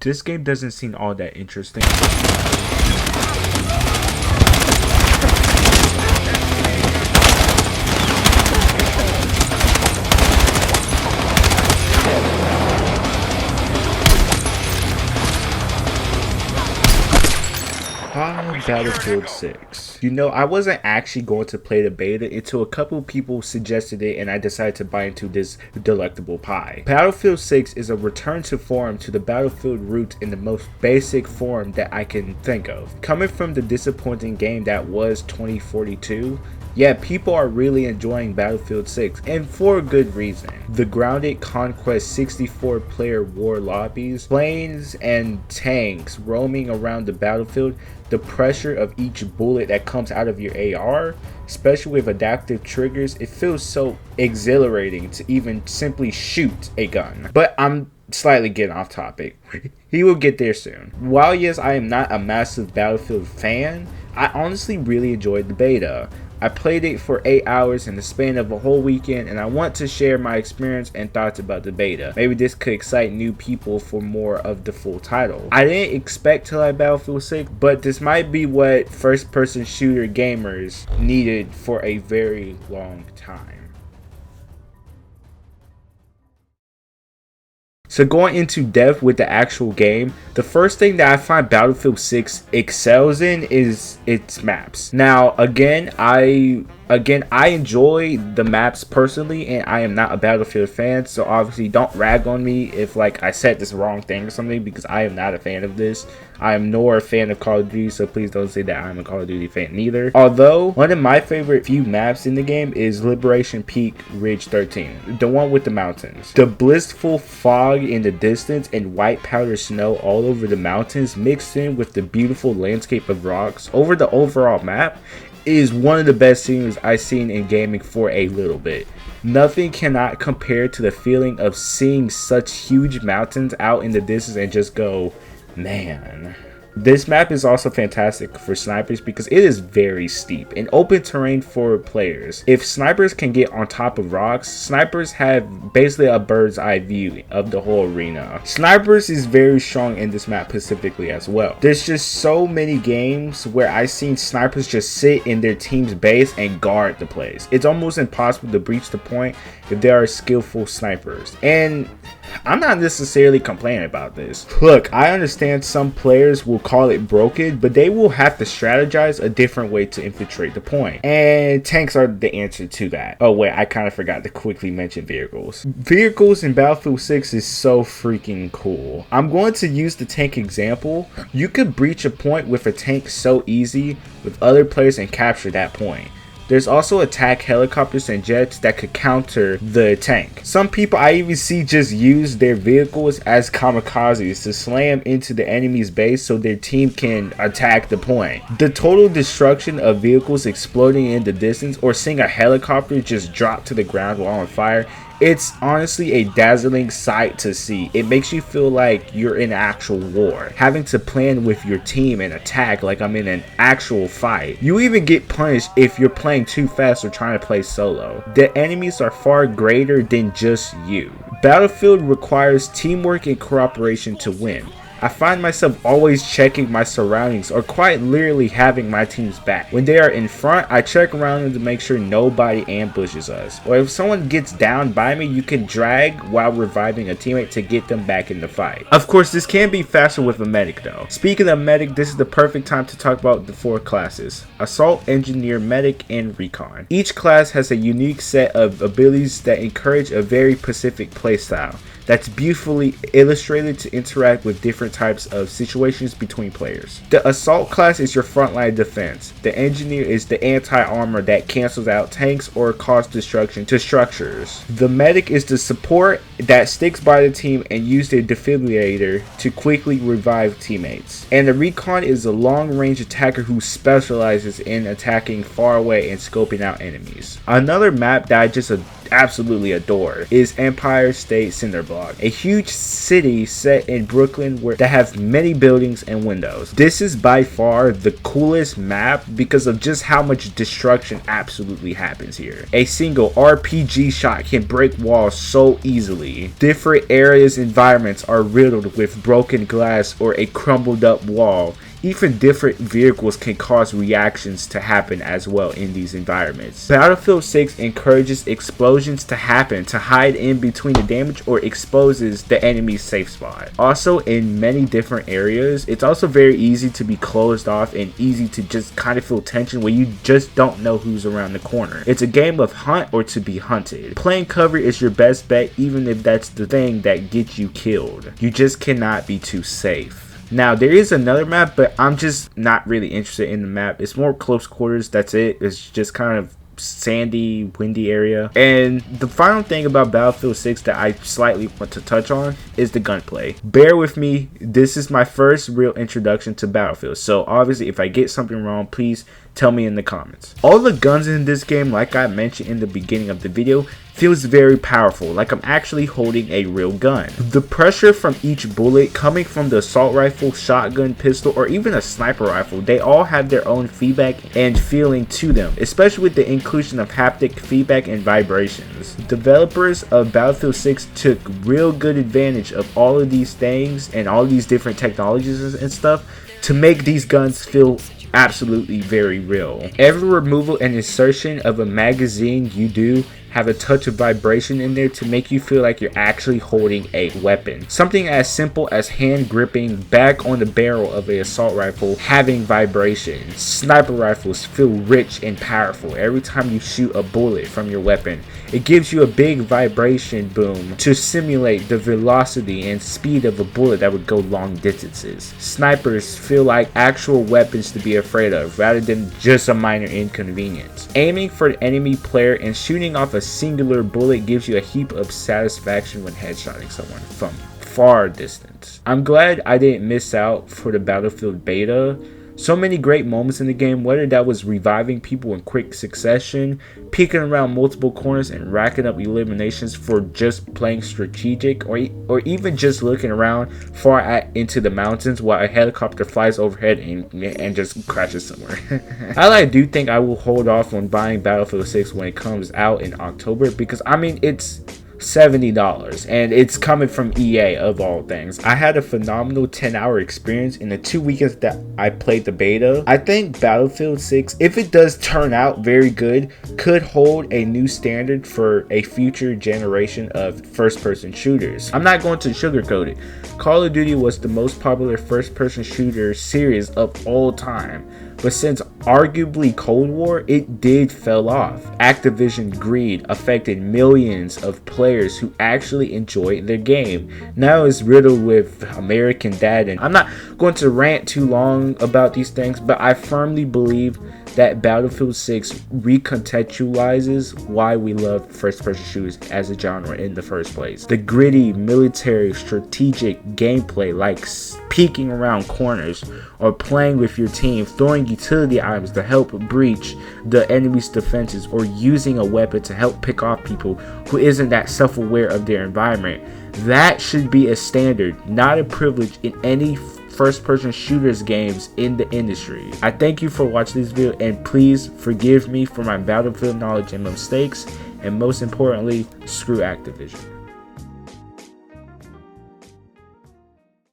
This game doesn't seem all that interesting. Battlefield 6. You know, I wasn't actually going to play the beta until a couple people suggested it and I decided to buy into this delectable pie. Battlefield 6 is a return to form to the Battlefield roots in the most basic form that I can think of. Coming from the disappointing game that was 2042, yeah, people are really enjoying Battlefield 6, and for a good reason. The grounded Conquest 64-player war lobbies, planes and tanks roaming around the battlefield, the pressure of each bullet that comes out of your AR, especially with adaptive triggers, it feels so exhilarating to even simply shoot a gun. But I'm slightly getting off topic. He will get there soon. While yes, I am not a massive Battlefield fan, I honestly really enjoyed the beta. I played it for 8 hours in the span of a whole weekend, and I want to share my experience and thoughts about the beta. Maybe this could excite new people for more of the full title. I didn't expect to like Battlefield 6, but this might be what first-person shooter gamers needed for a very long time. So going into depth with the actual game, the first thing that I find Battlefield 6 excels in is its maps. Now, again, I enjoy the maps personally, and I am not a Battlefield fan, so obviously don't rag on me if like I said this wrong thing or something, because I am not a fan of this. I am nor a fan of Call of Duty, so please don't say that I'm a Call of Duty fan neither. Although, one of my favorite few maps in the game is Liberation Peak Ridge 13, the one with the mountains. The blissful fog in the distance and white powder snow all over the mountains mixed in with the beautiful landscape of rocks over the overall map is one of the best scenes I've seen in gaming for a little bit. Nothing cannot compare to the feeling of seeing such huge mountains out in the distance and just go, man. This map is also fantastic for snipers because it is very steep and open terrain for players. If snipers can get on top of rocks, snipers have basically a bird's eye view of the whole arena. Snipers is very strong in this map specifically as well. There's just so many games where I've seen snipers just sit in their team's base and guard the place. It's almost impossible to breach the point if there are skillful snipers. And I'm not necessarily complaining about this. Look, I understand some players will call it broken, but they will have to strategize a different way to infiltrate the point. And tanks are the answer to that. Oh wait, I kind of forgot to quickly mention vehicles. Vehicles in Battlefield 6 is so freaking cool. I'm going to use the tank example. You could breach a point with a tank so easy with other players and capture that point. There's also attack helicopters and jets that could counter the tank. Some people I even see just use their vehicles as kamikazes to slam into the enemy's base so their team can attack the point. The total destruction of vehicles exploding in the distance or seeing a helicopter just drop to the ground while on fire, it's honestly a dazzling sight to see. It makes you feel like you're in actual war, having to plan with your team and attack like I'm in an actual fight. You even get punished if you're playing too fast or trying to play solo. The enemies are far greater than just you. Battlefield requires teamwork and cooperation to win. I find myself always checking my surroundings or quite literally having my team's back. When they are in front, I check around them to make sure nobody ambushes us. Or if someone gets down by me, you can drag while reviving a teammate to get them back in the fight. Of course, this can be faster with a medic though. Speaking of medic, this is the perfect time to talk about the 4 classes: Assault, Engineer, Medic, and Recon. Each class has a unique set of abilities that encourage a very specific playstyle that's beautifully illustrated to interact with different types of situations between players. The Assault class is your frontline defense. The Engineer is the anti-armor that cancels out tanks or causes destruction to structures. The Medic is the support that sticks by the team and uses their defibrillator to quickly revive teammates. And the Recon is a long-range attacker who specializes in attacking far away and scoping out enemies. Another map that I just absolutely adore is Empire State Cinder block, a huge city set in Brooklyn that have many buildings and windows. This is by far the coolest map because of just how much destruction absolutely happens here. A single RPG shot can break walls so easily. Different areas and environments are riddled with broken glass or a crumbled up wall. Even different vehicles can cause reactions to happen as well in these environments. Battlefield 6 encourages explosions to happen to hide in between the damage or exposes the enemy's safe spot. Also, in many different areas, it's also very easy to be closed off and easy to just kind of feel tension where you just don't know who's around the corner. It's a game of hunt or to be hunted. Playing cover is your best bet, even if that's the thing that gets you killed. You just cannot be too safe. Now, there is another map, but I'm just not really interested in the map. It's more close quarters, that's it. It's just kind of sandy, windy area. And the final thing about Battlefield 6 that I slightly want to touch on is the gunplay. Bear with me, this is my first real introduction to Battlefield, so obviously if I get something wrong, please tell me in the comments. All the guns in this game, like I mentioned in the beginning of the video, feels very powerful, like I'm actually holding a real gun. The pressure from each bullet coming from the assault rifle, shotgun, pistol, or even a sniper rifle, they all have their own feedback and feeling to them, especially with the inclusion of haptic feedback and vibrations. Developers of Battlefield 6 took real good advantage of all of these things and all these different technologies and stuff to make these guns feel absolutely very real. Every removal and insertion of a magazine you do have a touch of vibration in there to make you feel like you're actually holding a weapon. Something as simple as hand gripping back on the barrel of an assault rifle having vibration. Sniper rifles feel rich and powerful every time you shoot a bullet from your weapon. It gives you a big vibration boom to simulate the velocity and speed of a bullet that would go long distances. Snipers feel like actual weapons to be afraid of rather than just a minor inconvenience. Aiming for the enemy player and shooting off a singular bullet gives you a heap of satisfaction when headshotting someone from far distance. I'm glad I didn't miss out for the Battlefield beta. So many great moments in the game, whether that was reviving people in quick succession, peeking around multiple corners and racking up eliminations for just playing strategic, or even just looking around far into the mountains while a helicopter flies overhead and just crashes somewhere. I do think I will hold off on buying Battlefield 6 when it comes out in October, because I mean it's $70 and it's coming from EA of all things. I had a phenomenal 10-hour experience in the 2 weekends that I played the beta. I think Battlefield 6, if it does turn out very good, could hold a new standard for a future generation of first-person shooters. I'm not going to sugarcoat it. Call of Duty was the most popular first-person shooter series of all time. But since arguably Cold War, it did fell off. Activision greed affected millions of players who actually enjoyed their game. Now it's riddled with American Dad, and I'm not going to rant too long about these things, but I firmly believe that Battlefield 6 recontextualizes why we love first-person shooters as a genre in the first place. The gritty, military, strategic gameplay like peeking around corners or playing with your team, throwing utility items to help breach the enemy's defenses, or using a weapon to help pick off people who isn't that self-aware of their environment. That should be a standard, not a privilege in any first-person shooters games in the industry. I thank you for watching this video, and please forgive me for my Battlefield knowledge and mistakes, and most importantly, screw Activision.